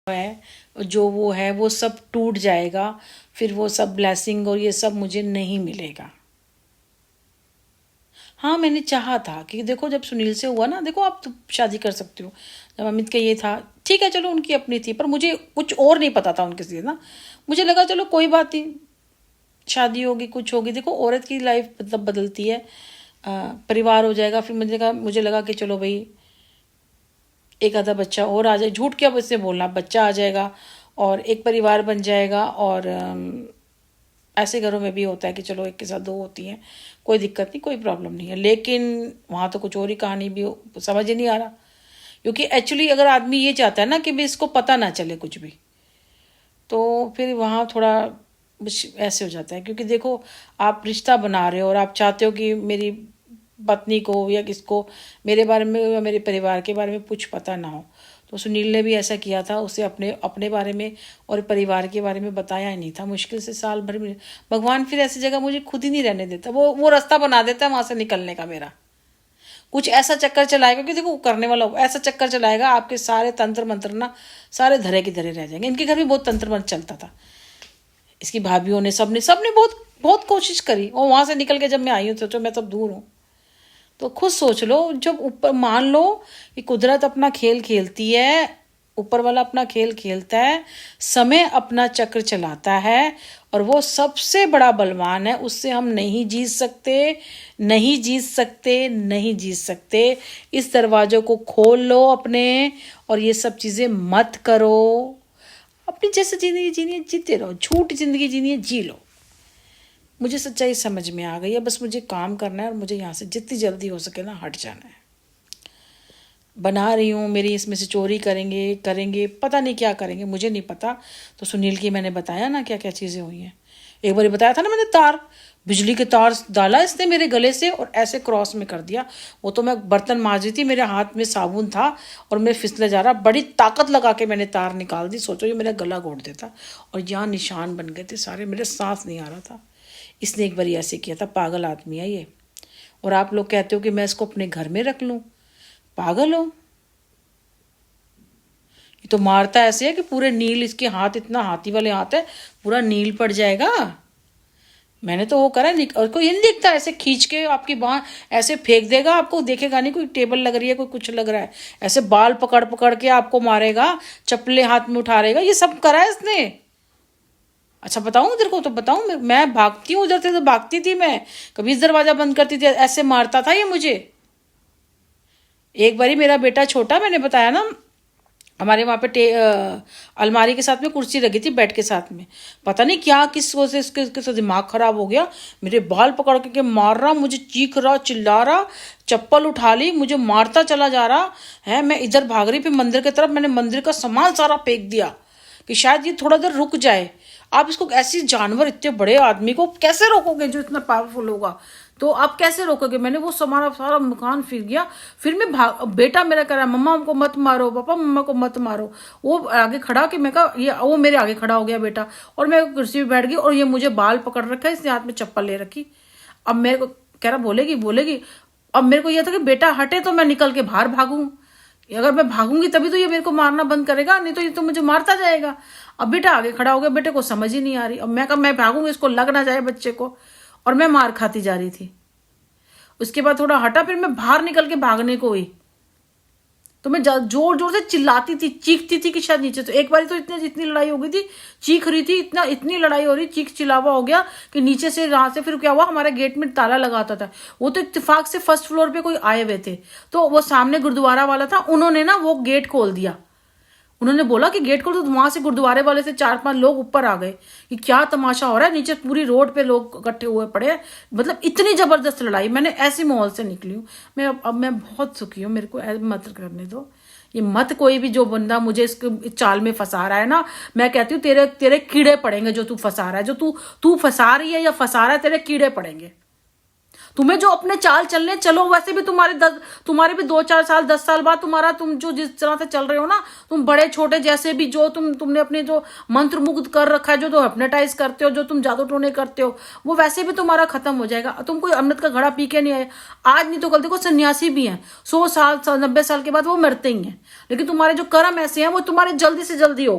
है, जो वो है वो सब टूट जाएगा, फिर वो सब ब्लेसिंग और ये सब मुझे नहीं मिलेगा। हाँ, मैंने चाहा था कि देखो जब सुनील से हुआ ना, देखो आप तो शादी कर सकते हो। जब अमित का ये था, ठीक है चलो उनकी अपनी थी, पर मुझे कुछ और नहीं पता था उनके से ना। मुझे लगा चलो कोई बात नहीं, शादी होगी कुछ होगी, देखो औरत की लाइफ मतलब बदलती है, परिवार हो जाएगा। फिर मुझे लगा कि चलो भाई एक आधा बच्चा और आ जाए, झूठ क्या इससे बोलना, बच्चा आ जाएगा और एक परिवार बन जाएगा। और ऐसे घरों में भी होता है कि चलो एक के साथ दो होती हैं, कोई दिक्कत नहीं, कोई प्रॉब्लम नहीं है। लेकिन वहाँ तो कुछ और ही कहानी भी समझ ही नहीं आ रहा, क्योंकि एक्चुअली अगर आदमी ये चाहता है ना कि भाई इसको पता ना चले कुछ भी, तो फिर वहाँ थोड़ा ऐसे हो जाता है। क्योंकि देखो आप रिश्ता बना रहे हो और आप चाहते हो कि मेरी पत्नी को या किसको मेरे बारे में या मेरे परिवार के बारे में कुछ पता ना हो। तो सुनील ने भी ऐसा किया था, उसे अपने अपने बारे में और परिवार के बारे में बताया ही नहीं था। मुश्किल से साल भर में भगवान फिर ऐसी जगह मुझे खुद ही नहीं रहने देता, वो रास्ता बना देता है वहाँ से निकलने का। मेरा कुछ ऐसा चक्कर चलाएगा कि देखो करने वाला ऐसा चक्कर चलाएगा, आपके सारे तंत्र मंत्र ना सारे धरे के धरे रह जाएंगे। इनके घर भी बहुत तंत्र मंत्र चलता था, इसकी भाभीयों ने सबने बहुत बहुत कोशिश करी, और वहाँ से निकल के जब मैं आई हूँ तो मैं तब दूर हूँ। तो खुद सोच लो, जब ऊपर मान लो कि कुदरत अपना खेल खेलती है, ऊपर वाला अपना खेल खेलता है, समय अपना चक्र चलाता है, और वो सबसे बड़ा बलवान है, उससे हम नहीं जीत सकते, नहीं जीत सकते, नहीं जीत सकते। इस दरवाजों को खोल लो अपने, और ये सब चीज़ें मत करो। अपनी जैसे जिंदगी जीनी है जीते रहो, झूठ जिंदगी जीनी है जी लो। मुझे सच्चाई समझ में आ गई है, बस मुझे काम करना है और मुझे यहाँ से जितनी जल्दी हो सके ना हट जाना है। बना रही हूँ, मेरी इसमें से चोरी करेंगे पता नहीं क्या करेंगे, मुझे नहीं पता। तो सुनील की मैंने बताया ना क्या क्या चीज़ें हुई हैं। एक बार बताया था ना मैंने, बिजली के तार डाला इसने मेरे गले से और ऐसे क्रॉस में कर दिया। वो तो मैं बर्तन मांज रही थी, मेरे हाथ में साबुन था और मैं फिसले जा रहा, बड़ी ताकत लगा के मैंने तार निकाल दी। सोचो ये मेरा गला घोट देता, और यहाँ निशान बन गए थे सारे, मेरे सांस नहीं आ रहा था। इसने एक बार ऐसे किया था, पागल आदमी है ये। और आप लोग कहते हो कि मैं इसको अपने घर में रख लूं, पागल हो। ये तो मारता ऐसे है कि पूरे नील, इसके हाथ इतना हाथी वाले हाथ है, पूरा नील पड़ जाएगा। मैंने तो वो करा और कोई ये नहीं देखता, ऐसे खींच के आपकी बाँह ऐसे फेंक देगा, आपको देखेगा नहीं कोई टेबल लग रही है कोई कुछ लग रहा है, ऐसे बाल पकड़ पकड़ के आपको मारेगा, चप्पलें हाथ में उठा रहेगा। ये सब करा है इसने। अच्छा बताऊं तेरे को, तो बताऊं, मैं भागती हूँ उधर से, तो भागती थी मैं, कभी इस दरवाजा बंद करती थी, ऐसे मारता था ये मुझे। एक बारी मेरा बेटा छोटा, मैंने बताया ना, हमारे वहाँ पे अलमारी के साथ में कुर्सी लगी थी बेड के साथ में, पता नहीं क्या किस वजह से इसके दिमाग खराब हो गया, मेरे बाल पकड़ के मार रहा, मुझे चीख रहा चिल्ला रहा, चप्पल उठा ली, मुझे मारता चला जा रहा है। मैं इधर भाग रही, फिर मंदिर की तरफ मैंने मंदिर का सामान सारा फेंक दिया कि शायद ये थोड़ा देर रुक जाए। आप इसको, ऐसी जानवर इतने बड़े आदमी को कैसे रोकोगे जो इतना पावरफुल होगा, तो आप कैसे रोकोगे। मैंने वो सामान सारा मकान फिर गया। फिर मैं बेटा मेरा कह रहा मम्मा हमको मत मारो, पापा मम्मा को मत मारो। वो आगे खड़ा कि मैं कहा ये, वो मेरे आगे खड़ा हो गया बेटा, और मैं कुर्सी पे बैठ गई, और ये मुझे बाल पकड़ रखा है, इसने हाथ में चप्पल ले रखी। अब मेरे को कह रहा बोलेगी। अब मेरे को यह था कि बेटा हटे तो मैं निकल के बाहर भागूं, अगर मैं भागूंगी तभी तो ये मेरे को मारना बंद करेगा, नहीं तो ये तो मुझे मारता जाएगा। अब बेटा आगे खड़ा हो गया, बेटे को समझ ही नहीं आ रही। अब मैं कहा मैं भागूंगी, इसको लग ना जाए बच्चे को, और मैं मार खाती जा रही थी। उसके बाद थोड़ा हटा, फिर मैं बाहर निकल के भागने को हुई, तो मैं जोर जोर से चिल्लाती थी, चीखती थी कि शायद नीचे। तो एक बार तो इतनी लड़ाई हो गई थी, चीख रही थी, इतनी लड़ाई हो रही, चीख चिल्लावा हो गया कि नीचे से यहाँ से फिर क्या हुआ, हमारे गेट में ताला लगाता था। वो तो इत्तेफाक से फर्स्ट फ्लोर पे कोई आए हुए थे, तो वो सामने गुरुद्वारा वाला था, उन्होंने ना वो गेट खोल दिया। उन्होंने बोला कि गेट खोल, तो वहां से गुरुद्वारे वाले से 4-5 लोग ऊपर आ गए कि क्या तमाशा हो रहा है, नीचे पूरी रोड पे लोग इकट्ठे हुए पड़े हैं। मतलब इतनी जबरदस्त लड़ाई, मैंने ऐसी माहौल से निकली हूँ मैं। अब मैं बहुत सुखी हूँ, मेरे को मत करने दो ये, मत कोई भी जो बंदा मुझे इस चाल में फंसा रहा है ना, मैं कहती हूँ तेरे कीड़े पड़ेंगे जो तू फंसा रहा है, जो तू फंसा रही है या फंसा रहा है, तेरे कीड़े पड़ेंगे। तुम्हें जो अपने चाल चलने चलो, वैसे भी तुम्हारे भी 2-4 साल 10 साल बाद तुम जो जिस तरह से चल रहे हो ना, तुम बड़े छोटे जैसे भी, जो तुमने अपने जो मंत्र मुग्ध कर रखा है, जो हिप्नोटाइज करते हो, जो तुम जादू टोने करते हो, वो वैसे भी तुम्हारा खत्म हो जाएगा। तुम कोई अमृत का घड़ा पी के नहीं आए, आज नहीं तो कल। देखो सन्यासी भी हैं 100 साल 90 साल के बाद वो मरते ही हैं, लेकिन तुम्हारे जो कर्म ऐसे हैं वो तुम्हारे जल्दी से जल्दी हो।